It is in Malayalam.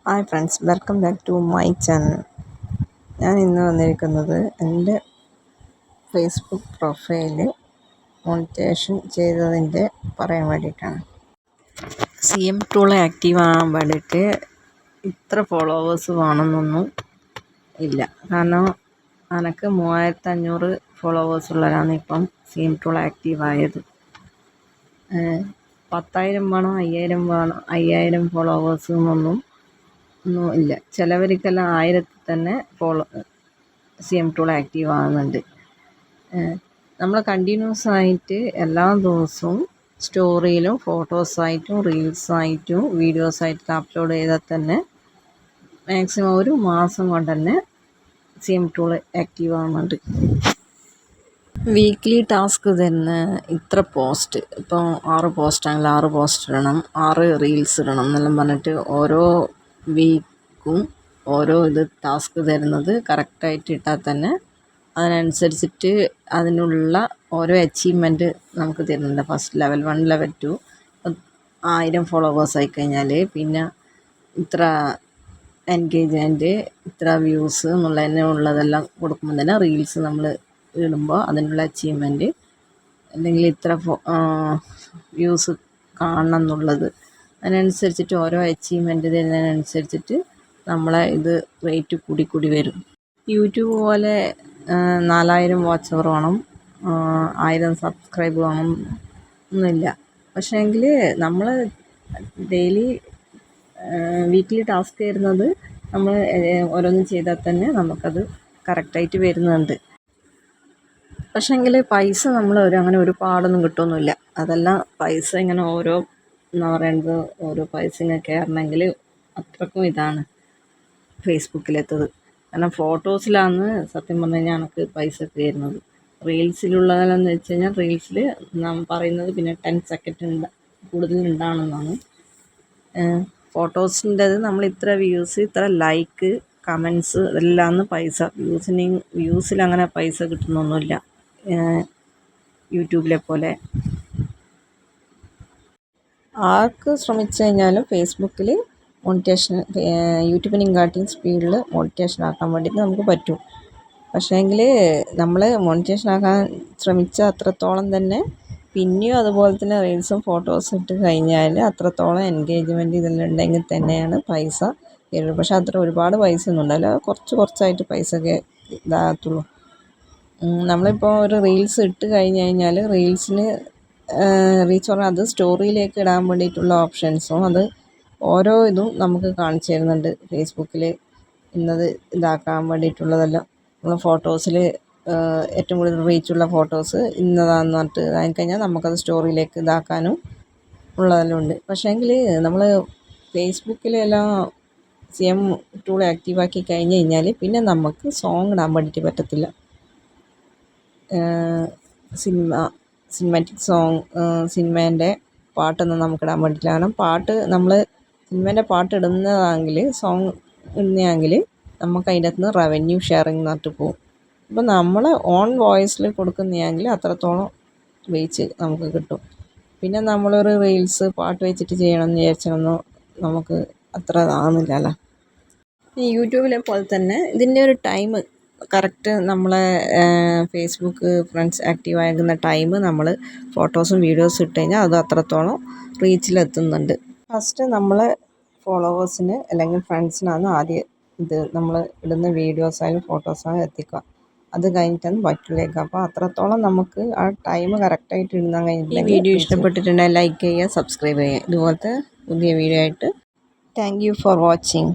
Hi friends, welcome back to my channel. ഞാൻ ഇന്ന് വന്നിരിക്കുന്നത് എൻ്റെ ഫേസ്ബുക്ക് പ്രൊഫൈൽ മോണിറ്റൈസേഷൻ ചെയ്തതിൻ്റെ പറയാൻ വേണ്ടിയിട്ടാണ്. CM ടൂൾ ആക്റ്റീവ് ആകാൻ വേണ്ടിയിട്ട് ഇത്ര ഫോളോവേഴ്സ് വേണമെന്നൊന്നും ഇല്ല. കാരണം എനിക്ക് 3500 ഫോളോവേഴ്സ് ഉള്ളവരാണ് ഇപ്പം CM ടൂൾ ആക്റ്റീവ് ആയത്. 10,000 വേണം, 5,000 വേണം, 5,000 ഫോളോവേഴ്സ് ഒന്നും ഇല്ല. ചിലവർക്കെല്ലാം 1000 തന്നെ CM ടൂൾ ആക്റ്റീവ് ആകുന്നുണ്ട്. നമ്മൾ കണ്ടിന്യൂസ് ആയിട്ട് എല്ലാ ദിവസവും സ്റ്റോറിയിലും ഫോട്ടോസായിട്ടും റീൽസായിട്ടും വീഡിയോസായിട്ടും അപ്ലോഡ് ചെയ്താൽ തന്നെ മാക്സിമം ഒരു മാസം കൊണ്ട് തന്നെ CM ടൂൾ ആക്റ്റീവ് ആകുന്നുണ്ട്. വീക്ക്ലി ടാസ്ക് തന്നെ ഇത്ര പോസ്റ്റ്, ഇപ്പോൾ 6 പോസ്റ്റാണെങ്കിൽ 6 പോസ്റ്റ് ഇടണം, 6 റീൽസ് ഇടണം എന്നെല്ലാം പറഞ്ഞിട്ട് ഓരോ വീക്കും ഓരോ ടാസ്ക് തരുന്നത് കറക്റ്റായിട്ട് ഇട്ടാൽ തന്നെ അതിനനുസരിച്ചിട്ട് അതിനുള്ള ഓരോ അച്ചീവ്മെൻറ്റ് നമുക്ക് തരുന്നുണ്ട്. ഫസ്റ്റ് ലെവൽ 1, ലെവൽ 2 1000 ഫോളോവേഴ്സ് ആയിക്കഴിഞ്ഞാൽ പിന്നെ ഇത്ര എൻഗേജ്മെൻറ്റ്, ഇത്ര വ്യൂസ് ഉള്ളതെല്ലാം കൊടുക്കുമ്പോൾ തന്നെ റീൽസ് നമ്മൾ ഇടുമ്പോൾ അതിനുള്ള അച്ചീവ്മെൻറ്റ്, അല്ലെങ്കിൽ ഇത്ര വ്യൂസ് കാണണം എന്നുള്ളത്, അതിനനുസരിച്ചിട്ട് ഓരോ അച്ചീവ്മെൻറ്റ് തരുന്നതിനനുസരിച്ചിട്ട് നമ്മളെ റേറ്റ് കൂടി വരും. യൂട്യൂബ് പോലെ 4000 വാച്ച് അവർ വേണം, 1000 സബ്സ്ക്രൈബ് വേണം ഒന്നുമില്ല. പക്ഷേ എങ്കിൽ നമ്മൾ ഡെയിലി വീക്ക്ലി ടാസ്ക് തരുന്നത് നമ്മൾ ഓരോന്നും ചെയ്താൽ തന്നെ നമുക്കത് കറക്റ്റായിട്ട് വരുന്നുണ്ട്. പക്ഷേങ്കിൽ പൈസ നമ്മൾ അങ്ങനെ ഒരുപാടൊന്നും കിട്ടുമൊന്നുമില്ല. അതെല്ലാം പൈസ ഇങ്ങനെ എന്താ പറയുന്നത്, ഓരോ പൈസ ഇങ്ങനെ കയറണമെങ്കിൽ അത്രക്കും ഇതാണ് ഫേസ്ബുക്കിലെത്തത്. കാരണം ഫോട്ടോസിലാണ് സത്യം പറഞ്ഞു കഴിഞ്ഞാൽ എനിക്ക് പൈസ കയറുന്നത്. റീൽസിലുള്ളതെന്ന് വെച്ച് കഴിഞ്ഞാൽ റീൽസിൽ നാം പറയുന്നത് പിന്നെ 10 സെക്കൻഡ് കൂടുതൽ ഉണ്ടാകണമെന്നാണ്. ഫോട്ടോസിൻ്റെത് നമ്മൾ ഇത്ര വ്യൂസ്, ഇത്ര ലൈക്ക്, കമൻസ് ഇതെല്ലാം പൈസ. വ്യൂസിൽ അങ്ങനെ പൈസ കിട്ടുന്നൊന്നുമില്ല യൂട്യൂബിലെ പോലെ. ആർക്ക് ശ്രമിച്ചു കഴിഞ്ഞാലും ഫേസ്ബുക്കിൽ മോണിറ്റൈസേഷൻ യൂട്യൂബിനെക്കാട്ടിയും സ്പീഡിൽ മോണിറ്റൈസേഷൻ ആക്കാൻ വേണ്ടിയിട്ട് നമുക്ക് പറ്റും. പക്ഷേങ്കിൽ നമ്മൾ മോണിറ്റൈസേഷൻ ആക്കാൻ ശ്രമിച്ച അത്രത്തോളം തന്നെ പിന്നെയും അതുപോലെ തന്നെ റീൽസും ഫോട്ടോസും ഇട്ട് കഴിഞ്ഞാൽ അത്രത്തോളം എൻഗേജ്മെൻറ്റ് ഇതെല്ലാം ഉണ്ടെങ്കിൽ തന്നെയാണ് പൈസ തരുള്ളൂ. പക്ഷേ അത്ര ഒരുപാട് പൈസ ഒന്നും ഉണ്ടാവില്ല, കുറച്ചായിട്ട് പൈസയൊക്കെ ഇതാകത്തുള്ളൂ. നമ്മളിപ്പോൾ ഒരു റീൽസ് ഇട്ട് കഴിഞ്ഞ് കഴിഞ്ഞാൽ റീൽസിന് റീച്ച് പറഞ്ഞാൽ അത് സ്റ്റോറിയിലേക്ക് ഇടാൻ വേണ്ടിയിട്ടുള്ള ഓപ്ഷൻസും അത് ഓരോ നമുക്ക് കാണിച്ചു തരുന്നുണ്ട് ഫേസ്ബുക്കിൽ. ഇതാക്കാൻ വേണ്ടിയിട്ടുള്ളതെല്ലാം നമ്മൾ ഫോട്ടോസിൽ ഏറ്റവും കൂടുതൽ റീച്ചുള്ള ഫോട്ടോസ് ഇന്നതാണെന്ന് പറഞ്ഞിട്ട് കഴിഞ്ഞാൽ നമുക്കത് സ്റ്റോറിയിലേക്ക് ഇതാക്കാനും ഉള്ളതെല്ലാം ഉണ്ട്. പക്ഷേങ്കിൽ നമ്മൾ ഫേസ്ബുക്കിലെല്ലാം CM ടൂൾ ആക്റ്റീവാക്കി കഴിഞ്ഞ് കഴിഞ്ഞാൽ പിന്നെ നമുക്ക് സോങ് ഇടാൻ വേണ്ടിയിട്ട് പറ്റത്തില്ല. സിനിമാറ്റിക് സോങ്, സിനിമേൻ്റെ പാട്ടൊന്നും നമുക്കിടാൻ വേണ്ടിയില്ല. കാരണം നമ്മൾ സിനിമേൻ്റെ പാട്ട് ഇടുന്നതാണെങ്കിൽ, സോങ് ഇടുന്നതെങ്കിൽ നമുക്ക് അതിൻ്റെ അകത്ത് നിന്ന് റവന്യൂ ഷെയറിങ് എന്നിട്ട് പോകും. അപ്പോൾ നമ്മൾ ഓൺ വോയിസിൽ കൊടുക്കുന്നതെങ്കിൽ അത്രത്തോളം റീച്ച് നമുക്ക് കിട്ടും. പിന്നെ നമ്മളൊരു റീൽസ് പാട്ട് വെച്ചിട്ട് ചെയ്യണമെന്ന് വിചാരിച്ചൊന്നും നമുക്ക് അത്ര ആകുന്നില്ലല്ലോ. ഈ യൂട്യൂബിലെ പോലെ തന്നെ ഇതിൻ്റെ ഒരു ടൈം കറക്റ്റ് നമ്മളെ ഫേസ്ബുക്ക് ഫ്രണ്ട്സ് ആക്റ്റീവ് ആകുന്ന ടൈം നമ്മൾ ഫോട്ടോസും വീഡിയോസും ഇട്ട് കഴിഞ്ഞാൽ അത് അത്രത്തോളം റീച്ചിലെത്തുന്നുണ്ട്. ഫസ്റ്റ് നമ്മൾ ഫോളോവേഴ്സിന് അല്ലെങ്കിൽ ഫ്രണ്ട്സിനാണ് ആദ്യം നമ്മൾ ഇടുന്ന വീഡിയോസായാലും ഫോട്ടോസായാലും എത്തിക്കുക. അത് കഴിഞ്ഞിട്ടാണ് ബാക്കിയിലേക്ക്. അപ്പോൾ അത്രത്തോളം നമുക്ക് ആ ടൈം കറക്റ്റായിട്ട് ഇടുന്ന കഴിഞ്ഞിട്ടുണ്ടെങ്കിൽ. ഈ വീഡിയോ ഇഷ്ടപ്പെട്ടിട്ടുണ്ടെങ്കിൽ ലൈക്ക് ചെയ്യുക, സബ്സ്ക്രൈബ് ചെയ്യുക. ഇതുപോലത്തെ പുതിയ വീഡിയോ ആയിട്ട്. Thank you for watching.